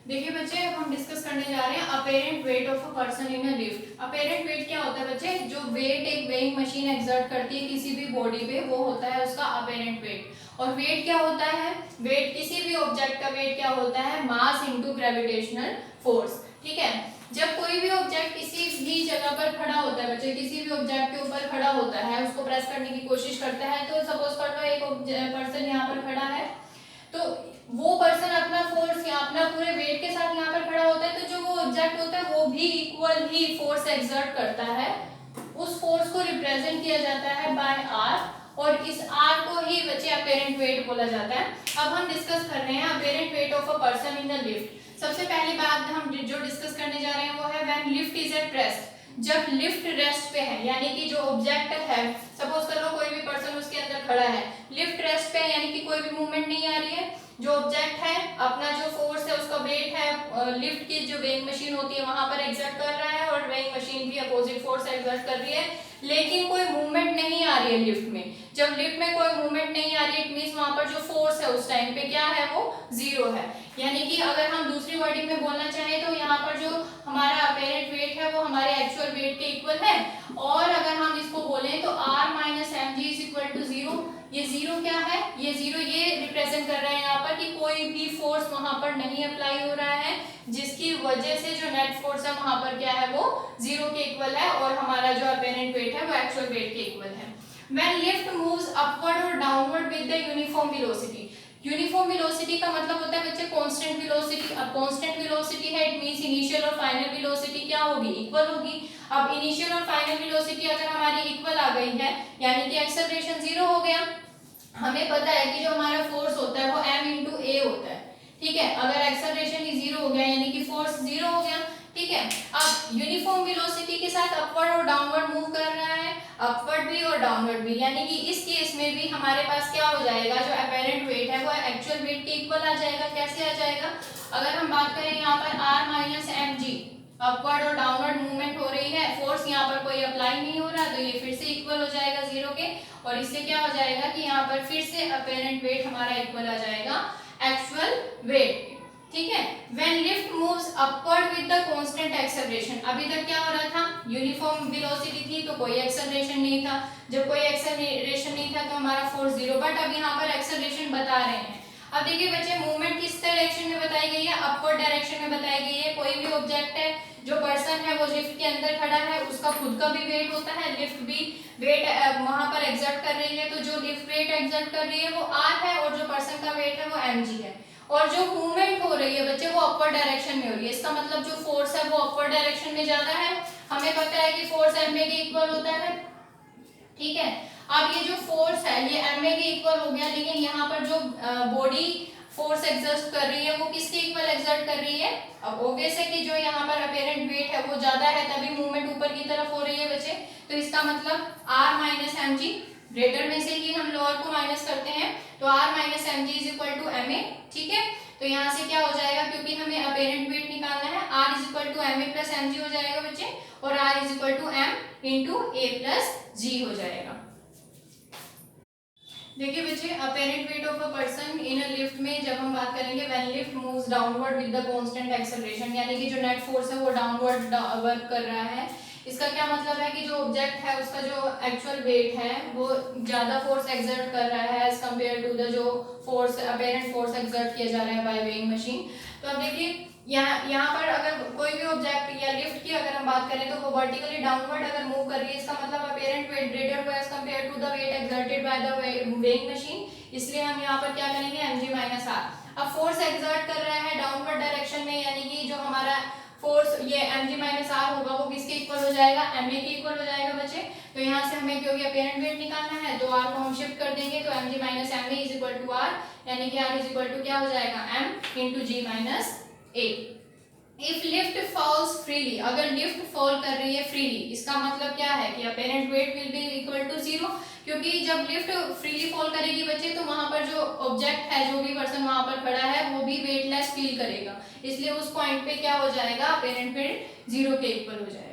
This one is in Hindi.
देखिए बच्चे, अब हम डिस्कस करने जा रहे हैं apparent weight of a person in a lift. Apparent wait क्या होता है बच्चे? जो वेट एक वेइंग मशीन एक्सर्ट करती है किसी भी बॉडी पे, वो होता है उसका अपेरेंट वेट। और वेट क्या होता है? वेट किसी भी ऑब्जेक्ट का वेट क्या होता है? Mass into gravitational force. ठीक है, जब कोई भी ऑब्जेक्ट किसी भी जगह पर खड़ा होता है बच्चे, किसी भी ऑब्जेक्ट के ऊपर खड़ा होता है, उसको प्रेस करने की कोशिश करता है, तो सपोज कर लो एक पर्सन यहाँ पर खड़ा है, तो वो पर्सन अपना फोर्स या अपना पूरे वेट के साथ यहाँ पर खड़ा होता है, तो जो वो ऑब्जेक्ट होता है वो भी इक्वल ही फोर्स एक्सर्ट करता है। उस फोर्स को रिप्रेजेंट किया जाता है बाय आर, और इस आर को ही बच्चे अपेरेंट वेट बोला जाता है। अब हम डिस्कस कर रहे हैं apparent weight of a person in a lift. सबसे पहली बात हम जो डिस्कस करने जा रहे हैं वो है when lift is at rest. जब लिफ्ट रेस्ट पे है, यानी कि जो ऑब्जेक्ट है, सपोज करो कोई भी पर्सन उसके अंदर खड़ा है, लिफ्ट रेस्ट पे है, यानी कि कोई भी मूवमेंट नहीं आ रही है, जो ऑब्जेक्ट है अपना जो फोर्स है, उसका वेट है, लिफ्ट की जो वेइंग मशीन होती है वहां पर एक्सर्ट कर रहा है, और वेइंग मशीन भी अपोजिट फोर्स एक्सर्ट कर रही है, लेकिन कोई मूवमेंट नहीं आ रही है लिफ्ट में। जब लिफ्ट में कोई मूवमेंट नहीं आ रही है, इट मींस वहां पर जो फोर्स है उस टाइम पे क्या है? वो जीरो है। यानी कि अगर हम दूसरी वर्डिंग में बोलना चाहें तो यहाँ पर जो हमारा अपेरेंट वेट है वो हमारे एक्चुअल वेट के इक्वल है, और अगर हम इसको बोलें तो r minus m g is equal to zero. ये जीरो क्या है? ये जीरो ये रिप्रेजेंट कर रहा है यहाँ पर कि कोई भी फोर्स वहां पर नहीं अप्लाई हो रहा है, जिसकी वजह से जो नेट फोर्स है वहां पर क्या है? वो जीरो के इक्वल है, और हमारा जो अपेरेंट वेट है वो एक्चुअल वेट के इक्वल है। When lift moves upward or downward with the uniform velocity। Uniform velocity का मतलब होता है बच्चे कांस्टेंट वेलोसिटी। अब कांस्टेंट वेलोसिटी है, इट मींस इनिशियल और फाइनल वेलोसिटी क्या होगी? इक्वल होगी। अब इनिशियल और फाइनल वेलोसिटी अगर हमारी इक्वल आ गई है, यानी कि एक्सेलरेशन जीरो हो गया। हमें पता है कि जो हमारा फोर्स होता है वो m इंटू ए होता है। ठीक है, अगर एक्सेलरेशन ही जीरो हो गया यानी कि फोर्स जीरो हो गया। ठीक है, अब यूनिफॉर्म वेलोसिटी के साथ अपवर्ड और डाउनवर्ड मूव कर रहा है, अपवर्ड भी और डाउनवर्ड भी, यानी कि इस केस में भी हमारे पास क्या हो जाएगा? जो अपेरेंट वेट है वो एक्चुअल वेट के इक्वल आ जाएगा। कैसे आ जाएगा? अगर हम बात करें यहाँ पर r minus m g, upward और डाउनवर्ड मूवमेंट हो रही है, फोर्स यहाँ पर कोई अप्लाई नहीं हो रहा, तो ये फिर से इक्वल हो जाएगा जीरो के, और इससे क्या हो जाएगा कि यहाँ पर फिर से अपेरेंट वेट हमारा इक्वल आ जाएगा एक्चुअल वेट। ठीक है, when lift moves upward with the constant acceleration. अभी तक क्या हो रहा था? यूनिफॉर्म वेलोसिटी थी तो कोई एक्सेलरेशन नहीं था। जब कोई एक्सेलरेशन नहीं था तो हमारा फोर्स जीरो, बट अब यहाँ पर एक्सेलरेशन बता रहे हैं। अब देखिए बच्चे, मूवमेंट किस डायरेक्शन में बताई गई है? अपवर्ड डायरेक्शन में बताई गई है। कोई भी ऑब्जेक्ट है, जो पर्सन है वो लिफ्ट के अंदर खड़ा है, उसका खुद का भी वेट होता है, लिफ्ट भी वेट वहां पर एक्सर्ट कर रही है, तो जो लिफ्ट वेट एक्सर्ट कर रही है वो r है, और जो पर्सन का वेट है वो mg है, और जो मूवमेंट हो रही है बच्चे वो अपवर्ड डायरेक्शन में हो रही है। इसका मतलब जो फोर्स है वो अपवर्ड डायरेक्शन में ज्यादा है। हमें पता है कि फोर्स ma के इक्वल होता है। ठीक है, अब ये जो फोर्स है ये ma के इक्वल हो गया, लेकिन यहाँ पर जो बॉडी फोर्स एक्सर्ट कर रही है वो किसके इक्वल एक्सर्ट कर रही है? अब ऑब्वियस है कि जो यहाँ पर अपेरेंट वेट है वो ज्यादा है, तभी मूवमेंट ऊपर की तरफ हो रही है बच्चे। तो इसका मतलब r minus m g, greater में से ही हम लोअर को माइनस करते हैं, तो r minus m g is equal to ma। ठीक है, तो यहाँ से क्या हो जाएगा? क्योंकि हमें अपेरेंट वेट निकालना है, r is equal to ma plus m g हो जाएगा बच्चे, और r इज इक्वल टू m into a plus g हो जाएगा। देखिए बच्चे, apparent weight of a person in a lift में जब हम बात करेंगे when lift moves downward with the constant acceleration, यानी कि जो नेट फोर्स है वो डाउनवर्ड वर्क कर रहा है। इसका क्या मतलब है कि जो ऑब्जेक्ट है उसका जो एक्चुअल वेट है वो ज्यादा फोर्स एक्सर्ट कर रहा है एज कंपेयर टू द जो फोर्स अपेरेंट फोर्स एक्सर्ट किया जा रहा है बाय वेइंग मशीन। तो अब देखिए यहाँ पर अगर कोई भी ऑब्जेक्ट या लिफ्ट की अगर हम बात करें तो वो वर्टिकली डाउनवर्ड अगर मूव कर रही है, इसका मतलब अपेरेंट वेट ग्रेटर हुआ as compare to the weight exerted by the weighing machine, इसलिए हम यहाँ पर क्या करेंगे? mg minus r। अब फोर्स एक्सर्ट कर रहा है डाउनवर्ड डायरेक्शन में, यानी कि जो हमारा फोर्स ये mg माइनस r होगा वो किसके इक्वल हो जाएगा? ma के इक्वल हो जाएगा बच्चे। तो यहाँ से हमें क्योंकि अपेरेंट वेट निकालना है तो r को हम शिफ्ट कर देंगे, तो mg minus ma is equal to r, यानी कि r इज इक्वल टू क्या हो जाएगा? m into g minus a। If lift falls freely, अगर लिफ्ट फॉल कर रही है फ्रीली, इसका मतलब क्या है कि apparent weight will be equal to zero, क्योंकि जब लिफ्ट फ्रीली फॉल करेगी बच्चे तो वहां पर जो ऑब्जेक्ट है, जो भी पर्सन वहां पर खड़ा है वो भी वेटलेस फील करेगा, इसलिए उस पॉइंट पे क्या हो जाएगा? अपेरेंट वेट जीरो के इक्वल हो जाएगा।